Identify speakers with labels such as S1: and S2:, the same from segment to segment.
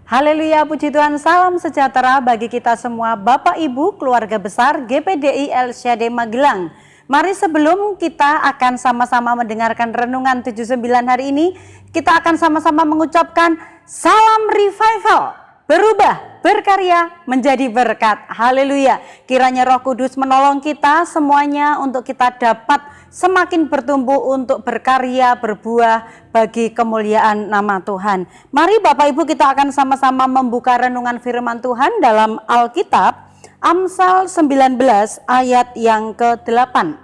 S1: Haleluya, puji Tuhan, salam sejahtera bagi kita semua Bapak Ibu keluarga besar GPDI El Shaddai Magelang. Mari sebelum kita akan sama-sama mendengarkan Renungan 79 hari ini, kita akan sama-sama mengucapkan salam revival, berubah, berkarya, menjadi berkat. Haleluya, kiranya Roh Kudus menolong kita semuanya untuk kita dapat semakin bertumbuh untuk berkarya, berbuah bagi kemuliaan nama Tuhan. Mari Bapak Ibu kita akan sama-sama membuka renungan firman Tuhan dalam Alkitab, Amsal 19 ayat yang ke-8.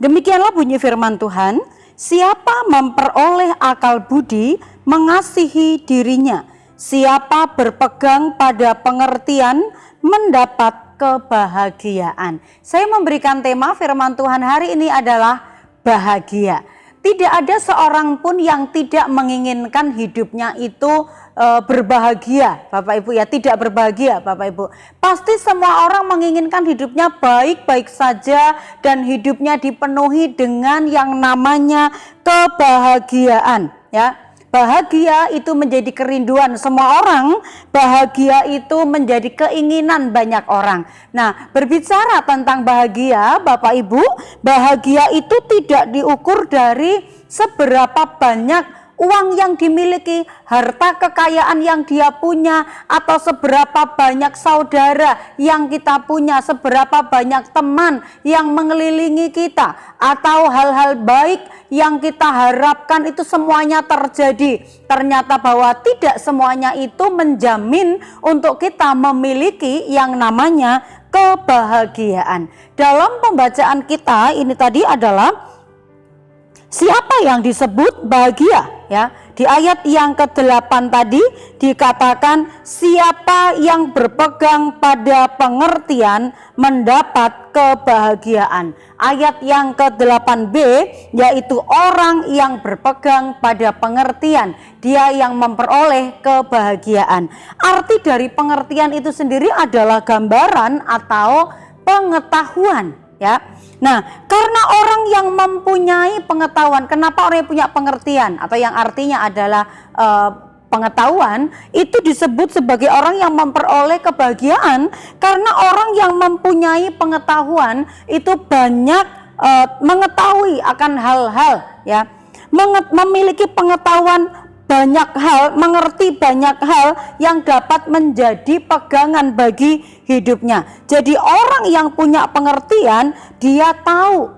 S1: Demikianlah bunyi firman Tuhan, siapa memperoleh akal budi mengasihi dirinya, siapa berpegang pada pengertian mendapat kebahagiaan. Saya memberikan tema firman Tuhan hari ini adalah bahagia. Tidak ada seorang pun yang tidak menginginkan hidupnya itu berbahagia, Bapak Ibu ya, tidak berbahagia Bapak Ibu. Pasti semua orang menginginkan hidupnya baik-baik saja dan hidupnya dipenuhi dengan yang namanya kebahagiaan ya. Bahagia itu menjadi kerinduan semua orang, bahagia itu menjadi keinginan banyak orang. Nah, berbicara tentang bahagia, Bapak Ibu, bahagia itu tidak diukur dari seberapa banyak uang yang dimiliki, harta kekayaan yang dia punya, atau seberapa banyak saudara yang kita punya, seberapa banyak teman yang mengelilingi kita, atau hal-hal baik yang kita harapkan itu semuanya terjadi. Ternyata bahwa tidak semuanya itu menjamin untuk kita memiliki yang namanya kebahagiaan. Dalam pembacaan kita ini tadi adalah siapa yang disebut bahagia ya. Di ayat yang ke-8 tadi dikatakan siapa yang berpegang pada pengertian mendapat kebahagiaan. Ayat yang ke-8b yaitu orang yang berpegang pada pengertian, dia yang memperoleh kebahagiaan. Arti dari pengertian itu sendiri adalah gambaran atau pengetahuan ya. Nah, karena orang yang mempunyai pengetahuan, kenapa orang yang punya pengertian atau yang artinya adalah pengetahuan, itu disebut sebagai orang yang memperoleh kebahagiaan, karena orang yang mempunyai pengetahuan itu banyak mengetahui akan hal-hal ya, memiliki pengetahuan banyak hal, mengerti banyak hal yang dapat menjadi pegangan bagi hidupnya. Jadi orang yang punya pengertian, dia tahu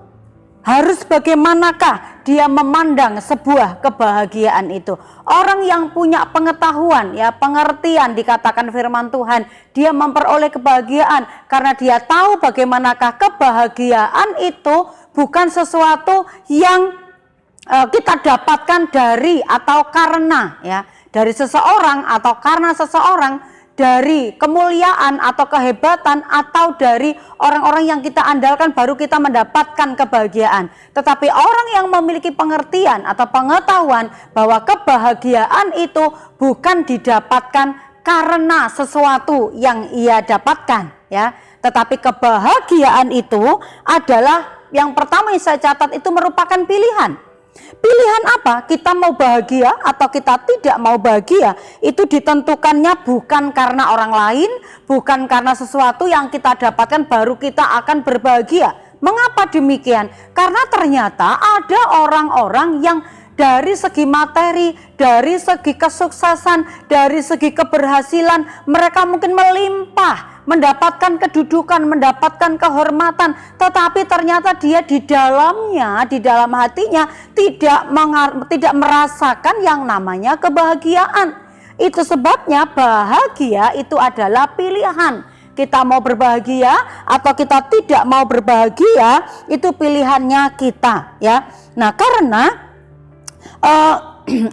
S1: harus bagaimanakah dia memandang sebuah kebahagiaan itu. Orang yang punya pengetahuan ya, pengertian, dikatakan firman Tuhan, dia memperoleh kebahagiaan karena dia tahu bagaimanakah kebahagiaan itu bukan sesuatu yang kita dapatkan dari atau karena ya, dari seseorang atau karena seseorang, dari kemuliaan atau kehebatan atau dari orang-orang yang kita andalkan baru kita mendapatkan kebahagiaan. Tetapi orang yang memiliki pengertian atau pengetahuan bahwa kebahagiaan itu bukan didapatkan karena sesuatu yang ia dapatkan ya, tetapi kebahagiaan itu adalah yang pertama yang saya catat itu merupakan pilihan. Pilihan apa? Kita mau bahagia atau kita tidak mau bahagia, itu ditentukannya bukan karena orang lain, bukan karena sesuatu yang kita dapatkan baru kita akan berbahagia. Mengapa demikian? Karena ternyata ada orang-orang yang dari segi materi, dari segi kesuksesan, dari segi keberhasilan, mereka mungkin melimpah, mendapatkan kedudukan, mendapatkan kehormatan, tetapi ternyata dia di dalamnya, di dalam hatinya tidak merasakan yang namanya kebahagiaan. Itu sebabnya bahagia itu adalah pilihan. Kita mau berbahagia atau kita tidak mau berbahagia, itu pilihannya kita ya. Nah, karena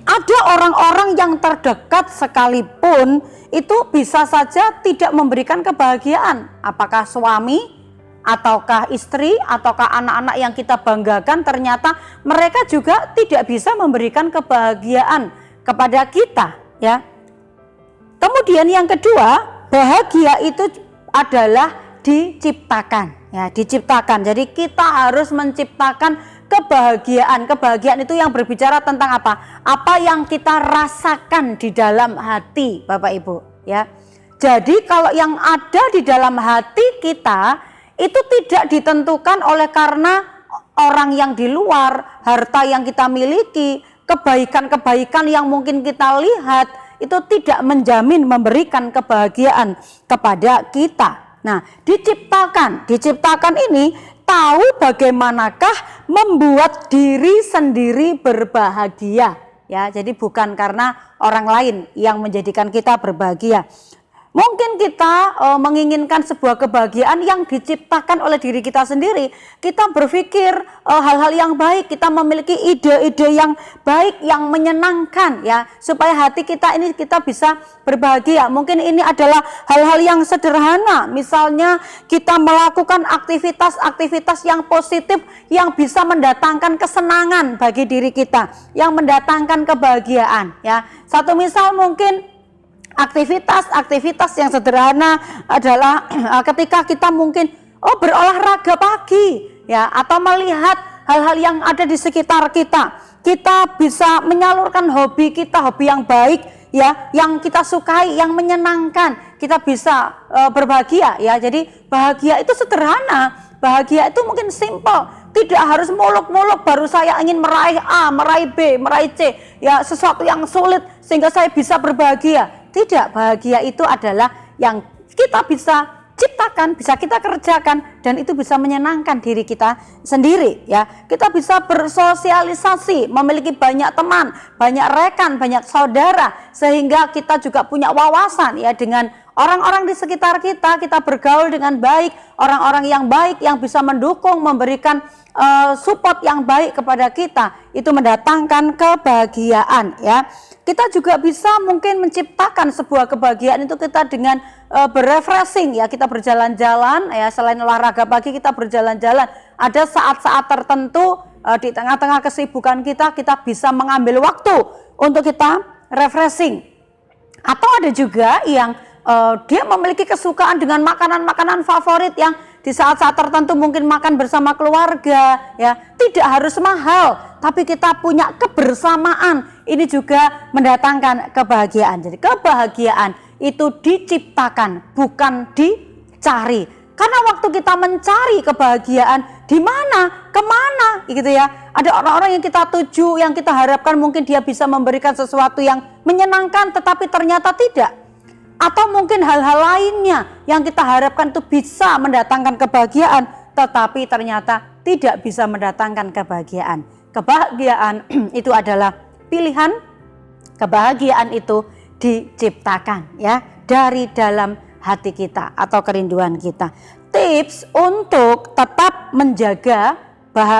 S1: ada orang-orang yang terdekat sekalipun itu bisa saja tidak memberikan kebahagiaan. Apakah suami, ataukah istri, ataukah anak-anak yang kita banggakan, ternyata mereka juga tidak bisa memberikan kebahagiaan kepada kita ya. Kemudian yang kedua, bahagia itu adalah diciptakan ya, diciptakan. Jadi kita harus menciptakan kebahagiaan. Kebahagiaan itu yang berbicara tentang apa? Apa yang kita rasakan di dalam hati, Bapak Ibu, ya. Jadi kalau yang ada di dalam hati kita itu tidak ditentukan oleh karena orang yang di luar, harta yang kita miliki, kebaikan-kebaikan yang mungkin kita lihat, itu tidak menjamin memberikan kebahagiaan kepada kita. Nah, diciptakan ini tahu bagaimanakah membuat diri sendiri berbahagia, ya. Jadi bukan karena orang lain yang menjadikan kita berbahagia. Mungkin kita menginginkan sebuah kebahagiaan yang diciptakan oleh diri kita sendiri. Kita berpikir hal-hal yang baik, kita memiliki ide-ide yang baik, yang menyenangkan, ya, supaya hati kita ini kita bisa berbahagia. Mungkin ini adalah hal-hal yang sederhana, misalnya kita melakukan aktivitas-aktivitas yang positif yang bisa mendatangkan kesenangan bagi diri kita, yang mendatangkan kebahagiaan, ya. Satu misal mungkin aktivitas yang sederhana adalah ketika kita mungkin berolahraga pagi, ya, atau melihat hal-hal yang ada di sekitar kita. Kita bisa menyalurkan hobi kita, hobi yang baik, ya, yang kita sukai, yang menyenangkan. Kita bisa berbahagia, ya. Jadi bahagia itu sederhana, bahagia itu mungkin simple. Tidak harus muluk-muluk baru saya ingin meraih A, meraih B, meraih C, ya, sesuatu yang sulit sehingga saya bisa berbahagia. Tidak, bahagia itu adalah yang kita bisa ciptakan, bisa kita kerjakan, dan itu bisa menyenangkan diri kita sendiri, ya. Kita bisa bersosialisasi, memiliki banyak teman, banyak rekan, banyak saudara, sehingga kita juga punya wawasan, ya, dengan orang-orang di sekitar kita. Kita bergaul dengan baik, orang-orang yang baik yang bisa mendukung, memberikan support yang baik kepada kita, itu mendatangkan kebahagiaan, ya. Kita juga bisa mungkin menciptakan sebuah kebahagiaan itu kita dengan berefreshing, ya, kita berjalan-jalan, ya, selain olahraga pagi kita berjalan-jalan. Ada saat-saat tertentu di tengah-tengah kesibukan kita bisa mengambil waktu untuk kita refreshing. Atau ada juga yang dia memiliki kesukaan dengan makanan-makanan favorit yang di saat-saat tertentu mungkin makan bersama keluarga, ya, tidak harus mahal, tapi kita punya kebersamaan, ini juga mendatangkan kebahagiaan. Jadi kebahagiaan itu diciptakan, bukan dicari. Karena waktu kita mencari kebahagiaan, di mana, kemana, gitu, ya. Ada orang-orang yang kita tuju, yang kita harapkan mungkin dia bisa memberikan sesuatu yang menyenangkan, tetapi ternyata tidak. Atau mungkin hal-hal lainnya yang kita harapkan itu bisa mendatangkan kebahagiaan, tetapi ternyata tidak bisa mendatangkan kebahagiaan. Kebahagiaan itu adalah pilihan, kebahagiaan itu diciptakan, ya, dari dalam hati kita atau kerinduan kita. Tips untuk tetap menjaga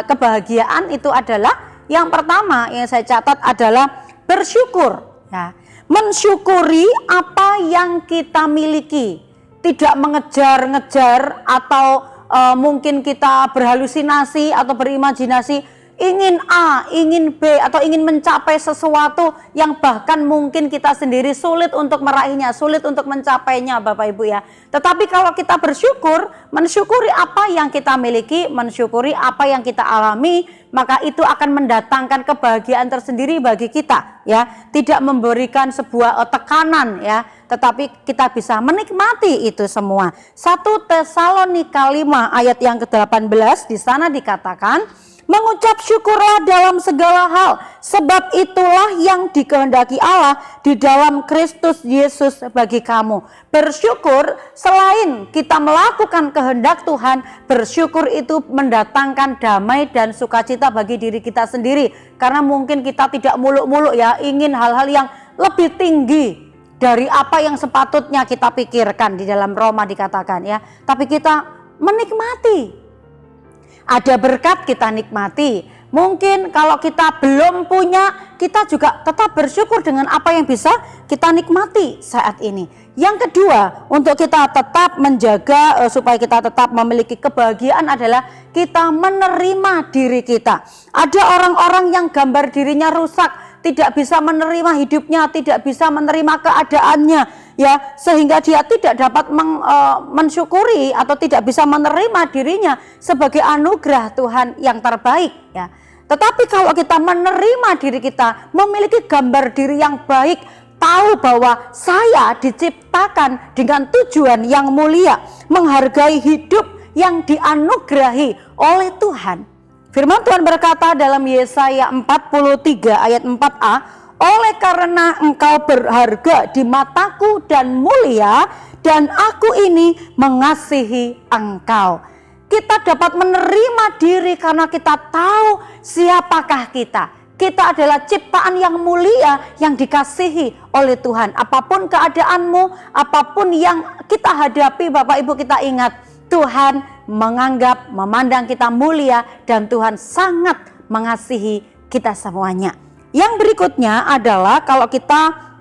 S1: kebahagiaan itu adalah, yang pertama yang saya catat adalah bersyukur, ya. Mensyukuri apa yang kita miliki, tidak mengejar-ngejar atau mungkin kita berhalusinasi atau berimajinasi ingin A, ingin B, atau ingin mencapai sesuatu yang bahkan mungkin kita sendiri sulit untuk meraihnya, sulit untuk mencapainya, Bapak Ibu, ya. Tetapi kalau kita bersyukur, mensyukuri apa yang kita miliki, mensyukuri apa yang kita alami, maka itu akan mendatangkan kebahagiaan tersendiri bagi kita, ya. Tidak memberikan sebuah tekanan, ya, tetapi kita bisa menikmati itu semua. 1 Tesalonika 5 ayat yang ke-18, di sana dikatakan, mengucap syukurlah dalam segala hal, sebab itulah yang dikehendaki Allah di dalam Kristus Yesus bagi kamu. Bersyukur, selain kita melakukan kehendak Tuhan, bersyukur itu mendatangkan damai dan sukacita bagi diri kita sendiri. Karena mungkin kita tidak muluk-muluk, ya, ingin hal-hal yang lebih tinggi dari apa yang sepatutnya kita pikirkan. Di dalam Roma dikatakan, ya, tapi kita menikmati. Ada berkat kita nikmati. Mungkin kalau kita belum punya, kita juga tetap bersyukur dengan apa yang bisa kita nikmati saat ini. Yang kedua, untuk kita tetap menjaga supaya kita tetap memiliki kebahagiaan adalah kita menerima diri kita. Ada orang-orang yang gambar dirinya rusak, tidak bisa menerima hidupnya, tidak bisa menerima keadaannya, ya, sehingga dia tidak dapat mensyukuri atau tidak bisa menerima dirinya sebagai anugerah Tuhan yang terbaik, ya. Tetapi kalau kita menerima diri kita, memiliki gambar diri yang baik, tahu bahwa saya diciptakan dengan tujuan yang mulia, menghargai hidup yang dianugerahi oleh Tuhan. Firman Tuhan berkata dalam Yesaya 43 ayat 4a, oleh karena engkau berharga di mataku dan mulia, dan aku ini mengasihi engkau. Kita dapat menerima diri karena kita tahu siapakah kita. Kita adalah ciptaan yang mulia yang dikasihi oleh Tuhan. Apapun keadaanmu, apapun yang kita hadapi, Bapak Ibu, kita ingat Tuhan memandang kita mulia, dan Tuhan sangat mengasihi kita semuanya. Yang berikutnya adalah kalau kita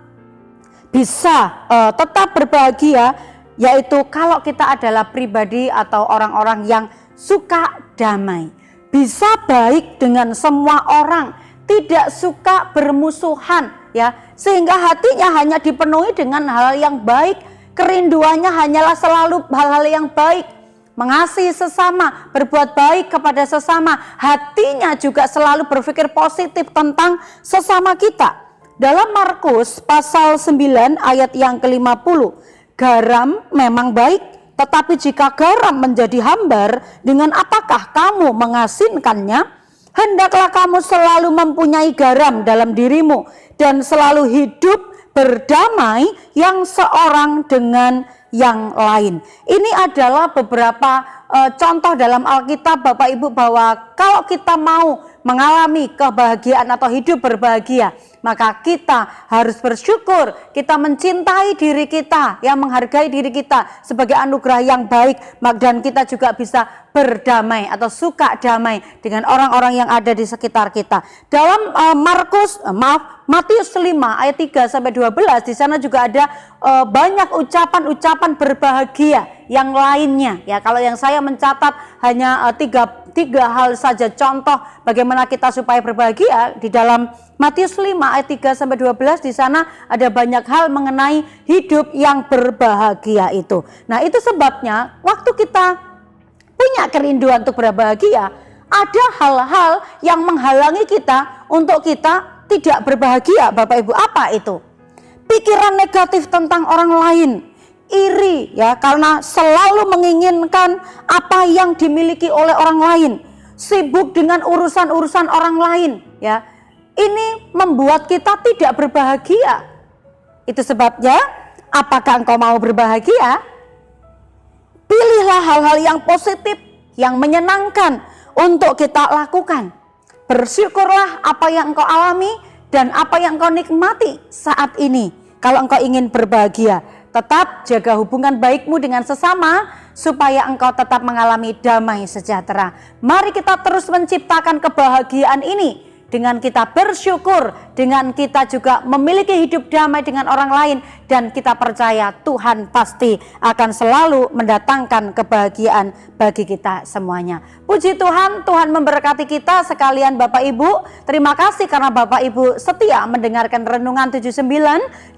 S1: bisa tetap berbahagia, yaitu kalau kita adalah pribadi atau orang-orang yang suka damai, bisa baik dengan semua orang, tidak suka bermusuhan, ya, sehingga hatinya hanya dipenuhi dengan hal yang baik, kerinduannya hanyalah selalu hal-hal yang baik, mengasihi sesama, berbuat baik kepada sesama, hatinya juga selalu berpikir positif tentang sesama kita. Dalam Markus pasal 9 ayat yang ke-50, garam memang baik, tetapi jika garam menjadi hambar, dengan apakah kamu mengasinkannya? Hendaklah kamu selalu mempunyai garam dalam dirimu, dan selalu hidup berdamai yang seorang dengan yang lain. Ini adalah beberapa contoh dalam Alkitab, Bapak Ibu, bahwa kalau kita mau mengalami kebahagiaan atau hidup berbahagia, maka kita harus bersyukur, kita mencintai diri kita, yang menghargai diri kita sebagai anugerah yang baik, dan kita juga bisa berdamai atau suka damai dengan orang-orang yang ada di sekitar kita. Dalam Matius 5 ayat 3 sampai 12, di sana juga ada banyak ucapan-ucapan berbahagia yang lainnya. Ya, kalau yang saya mencatat hanya tiga hal saja contoh bagaimana kita supaya berbahagia. Di dalam Matius 5 ayat 3 sampai 12, di sana ada banyak hal mengenai hidup yang berbahagia itu. Nah, itu sebabnya waktu kita punya kerinduan untuk berbahagia, ada hal-hal yang menghalangi kita untuk kita tidak berbahagia, Bapak Ibu. Apa itu? Pikiran negatif tentang orang lain, iri, ya, karena selalu menginginkan apa yang dimiliki oleh orang lain, sibuk dengan urusan-urusan orang lain, ya. Ini membuat kita tidak berbahagia. Itu sebabnya, apakah engkau mau berbahagia? Pilihlah hal-hal yang positif, yang menyenangkan untuk kita lakukan. Bersyukurlah apa yang engkau alami dan apa yang engkau nikmati saat ini. Kalau engkau ingin berbahagia, tetap jaga hubungan baikmu dengan sesama supaya engkau tetap mengalami damai sejahtera. Mari kita terus menciptakan kebahagiaan ini dengan kita bersyukur, dengan kita juga memiliki hidup damai dengan orang lain, dan kita percaya Tuhan pasti akan selalu mendatangkan kebahagiaan bagi kita semuanya. Puji Tuhan, Tuhan memberkati kita sekalian Bapak Ibu. Terima kasih karena Bapak Ibu setia mendengarkan Renungan 79,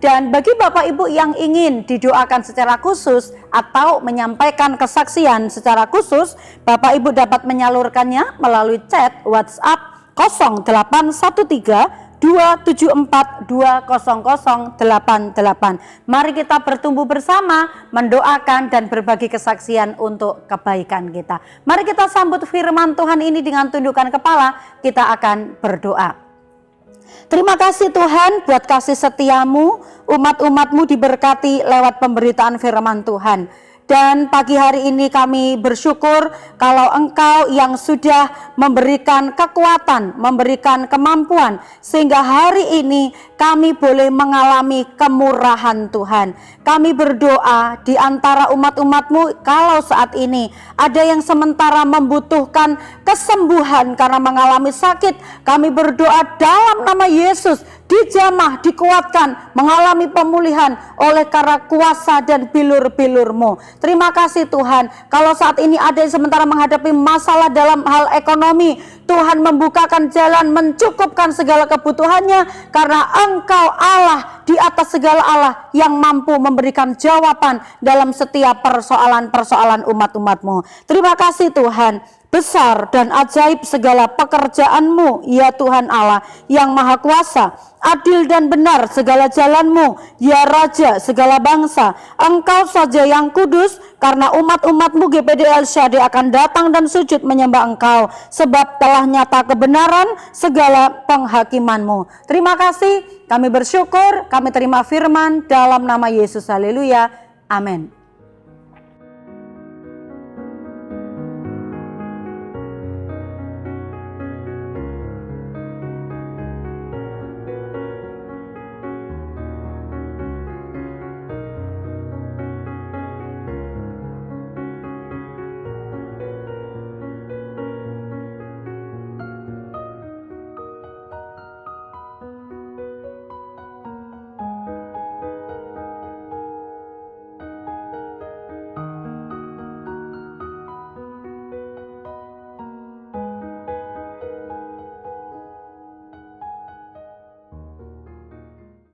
S1: dan bagi Bapak Ibu yang ingin didoakan secara khusus atau menyampaikan kesaksian secara khusus, Bapak Ibu dapat menyalurkannya melalui chat WhatsApp 0813-274-20088. Mari kita bertumbuh bersama, mendoakan dan berbagi kesaksian untuk kebaikan kita. Mari kita sambut firman Tuhan ini dengan tundukkan kepala, kita akan berdoa. Terima kasih Tuhan buat kasih setiamu, umat-umatmu diberkati lewat pemberitaan firman Tuhan. Dan pagi hari ini kami bersyukur kalau Engkau yang sudah memberikan kekuatan, memberikan kemampuan, sehingga hari ini kami boleh mengalami kemurahan Tuhan. Kami berdoa di antara umat-umat-Mu, kalau saat ini ada yang sementara membutuhkan kesembuhan karena mengalami sakit, kami berdoa dalam nama Yesus, dijamah, dikuatkan, mengalami pemulihan oleh karena kuasa dan bilur-bilur-Mu. Terima kasih Tuhan, kalau saat ini ada yang sementara menghadapi masalah dalam hal ekonomi, Tuhan membukakan jalan, mencukupkan segala kebutuhannya, karena Engkau Allah di atas segala Allah yang mampu memberikan jawaban dalam setiap persoalan-persoalan umat-umat-Mu. Terima kasih Tuhan. besar dan ajaib segala pekerjaan-Mu, ya Tuhan Allah yang Maha Kuasa. Adil dan benar segala jalan-Mu, ya Raja segala bangsa. Engkau saja yang kudus, karena umat-umat-Mu GPD El Shaddai akan datang dan sujud menyembah Engkau, sebab telah nyata kebenaran segala penghakiman-Mu. Terima kasih, kami bersyukur, kami terima firman dalam nama Yesus. Haleluya, amin.